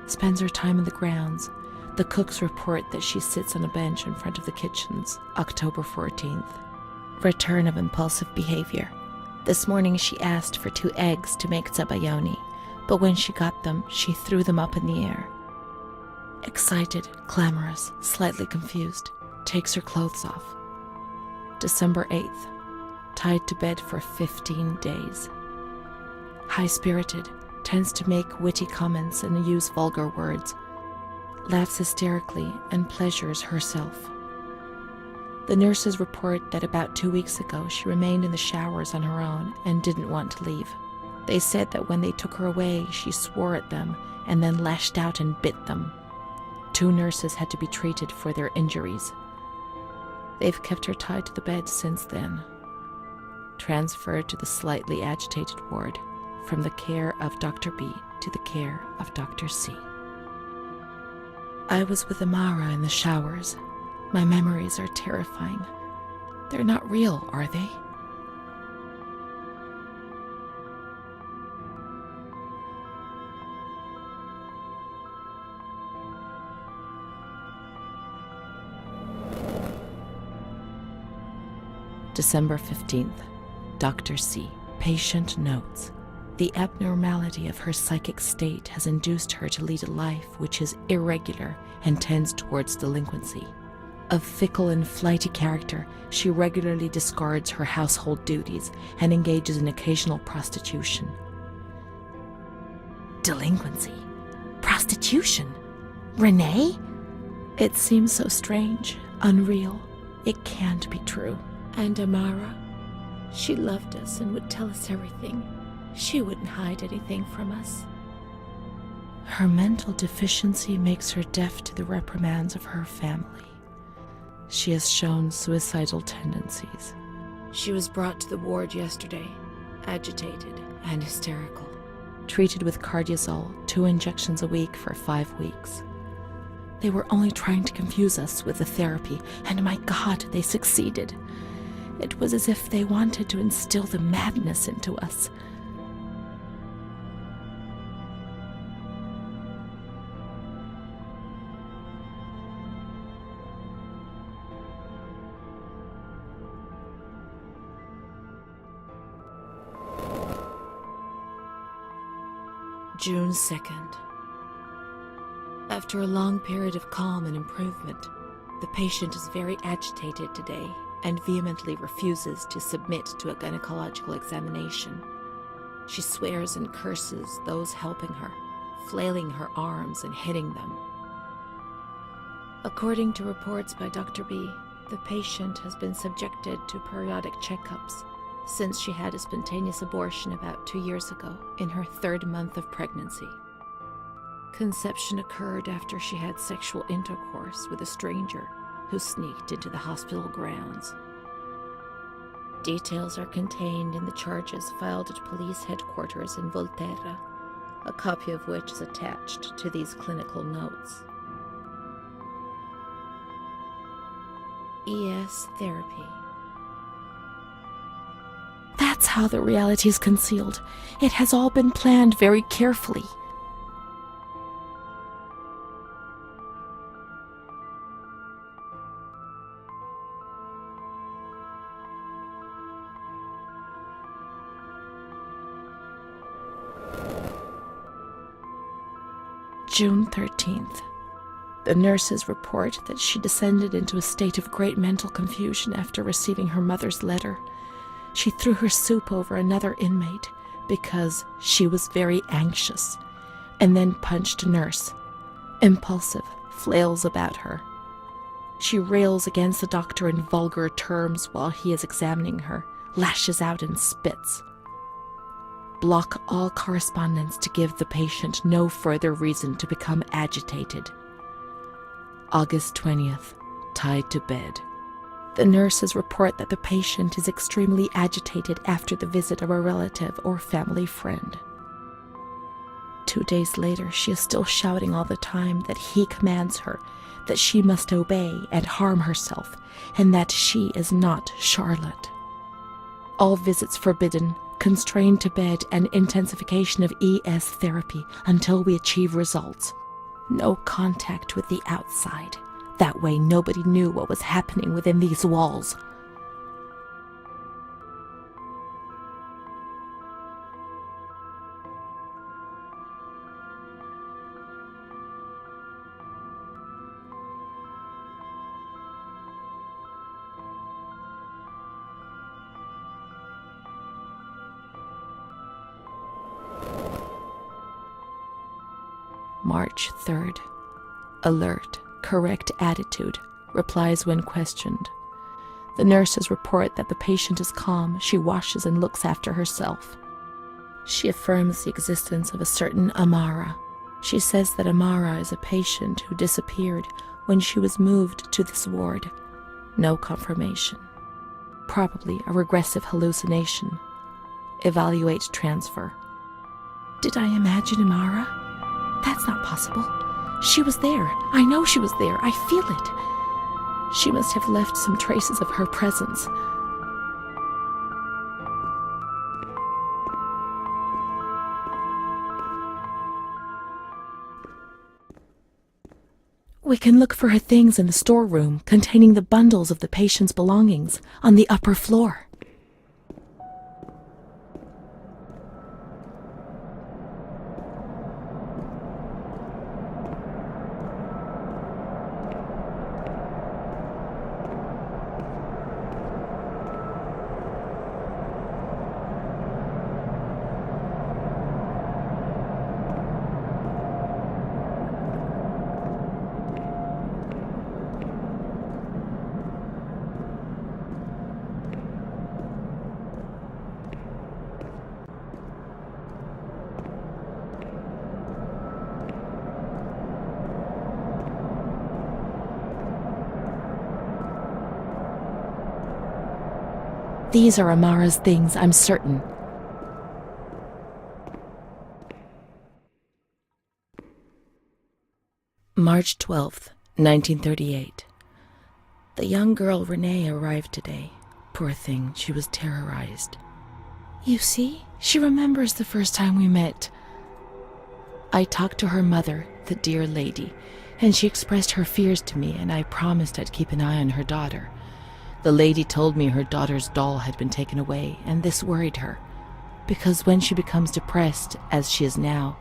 spends her time in the grounds. The cooks report that she sits on a bench in front of the kitchens. October 14th. Return of impulsive behavior. This morning she asked for 2 eggs to make zabaione, but when she got them, she threw them up in the air. Excited, clamorous, slightly confused, takes her clothes off. December 8th. Tied to bed for 15 days. High-spirited, tends to make witty comments and use vulgar words, laughs hysterically and pleasures herself. The nurses report that about 2 weeks ago she remained in the showers on her own and didn't want to leave. They said that when they took her away, she swore at them and then lashed out and bit them. 2 nurses had to be treated for their injuries. They've kept her tied to the bed since then. Transferred to the slightly agitated ward, from the care of Dr. B to the care of Dr. C. I was with Amara in the showers. My memories are terrifying. They're not real, are they? December 15th. Dr. C. Patient notes. The abnormality of her psychic state has induced her to lead a life which is irregular and tends towards delinquency. Of fickle and flighty character, she regularly discards her household duties and engages in occasional prostitution. Delinquency? Prostitution? Renee? It seems so strange, unreal. It can't be true. And Amara? She loved us and would tell us everything. She wouldn't hide anything from us. Her mental deficiency makes her deaf to the reprimands of her family. She has shown suicidal tendencies. She was brought to the ward yesterday, agitated and hysterical. Treated with cardiazol, 2 injections a week for 5 weeks. They were only trying to confuse us with the therapy, and my God, they succeeded. It was as if they wanted to instill the madness into us. June 2nd. After a long period of calm and improvement, the patient is very agitated today and vehemently refuses to submit to a gynecological examination. She swears and curses those helping her, flailing her arms and hitting them. According to reports by Dr. B, the patient has been subjected to periodic checkups since she had a spontaneous abortion about 2 years ago in her 3rd month of pregnancy. Conception occurred after she had sexual intercourse with a stranger who sneaked into the hospital grounds. Details are contained in the charges filed at police headquarters in Volterra, a copy of which is attached to these clinical notes. ES therapy. That's how the reality is concealed. It has all been planned very carefully. June 13th. The nurses report that she descended into a state of great mental confusion after receiving her mother's letter. She threw her soup over another inmate because she was very anxious, and then punched a nurse. Impulsive, flails about her. She rails against the doctor in vulgar terms while he is examining her, lashes out and spits. Block all correspondence to give the patient no further reason to become agitated. August 20th, tied to bed. The nurses report that the patient is extremely agitated after the visit of a relative or family friend. 2 days later, she is still shouting all the time that he commands her, that she must obey and harm herself, and that she is not Charlotte. All visits forbidden, constrained to bed, and intensification of ES therapy until we achieve results. No contact with the outside. That way nobody knew what was happening within these walls. March 3rd. Alert, correct attitude, replies when questioned. The nurses report that the patient is calm, she washes and looks after herself. She affirms the existence of a certain Amara. She says that Amara is a patient who disappeared when she was moved to this ward. No confirmation. Probably a regressive hallucination. Evaluate transfer. Did I imagine Amara? That's not possible. She was there. I know she was there. I feel it. She must have left some traces of her presence. We can look for her things in the storeroom containing the bundles of the patient's belongings on the upper floor. These are Amara's things, I'm certain. March 12th, 1938. The young girl Renee arrived today. Poor thing, she was terrorized. You see, she remembers the first time we met. I talked to her mother, the dear lady, and she expressed her fears to me, and I promised I'd keep an eye on her daughter. The lady told me her daughter's doll had been taken away, and this worried her, because when she becomes depressed, as she is now,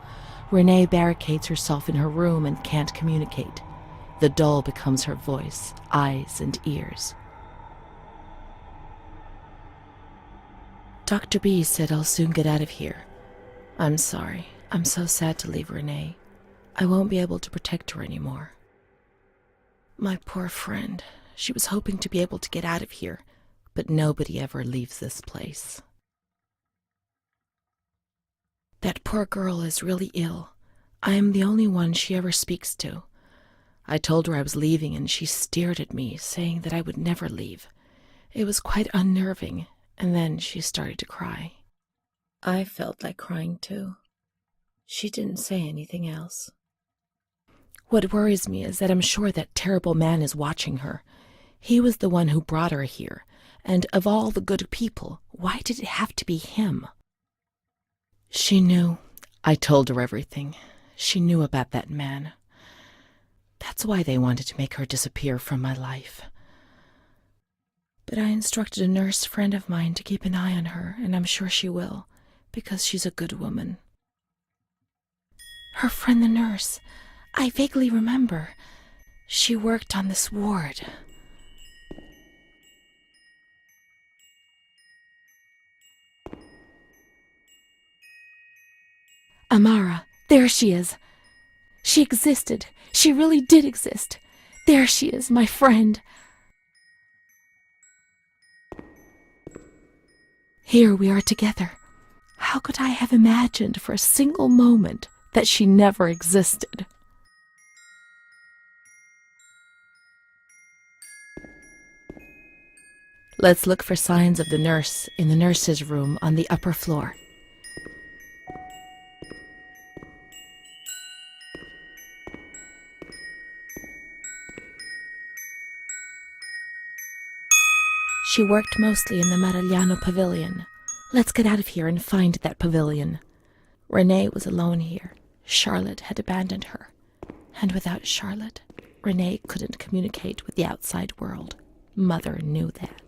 Renee barricades herself in her room and can't communicate. The doll becomes her voice, eyes, and ears. Dr. B said I'll soon get out of here. I'm sorry. I'm so sad to leave Renee. I won't be able to protect her anymore. My poor friend. She was hoping to be able to get out of here, but nobody ever leaves this place. That poor girl is really ill. I am the only one she ever speaks to. I told her I was leaving, and she stared at me, saying that I would never leave. It was quite unnerving, and then she started to cry. I felt like crying too. She didn't say anything else. What worries me is that I'm sure that terrible man is watching her. He was the one who brought her here, and of all the good people, why did it have to be him? She knew. I told her everything. She knew about that man. That's why they wanted to make her disappear from my life. But I instructed a nurse friend of mine to keep an eye on her, and I'm sure she will, because she's a good woman. Her friend the nurse. I vaguely remember. She worked on this ward. Amara, there she is. She existed. She really did exist. There she is, my friend. Here we are together. How could I have imagined for a single moment that she never existed? Let's look for signs of the nurse in the nurse's room on the upper floor. She worked mostly in the Magliano pavillion. Let's get out of here and find that pavillion. Renee was alone here. Charlotte had abandoned her. And without Charlotte, Renee couldn't communicate with the outside world. Mother knew that.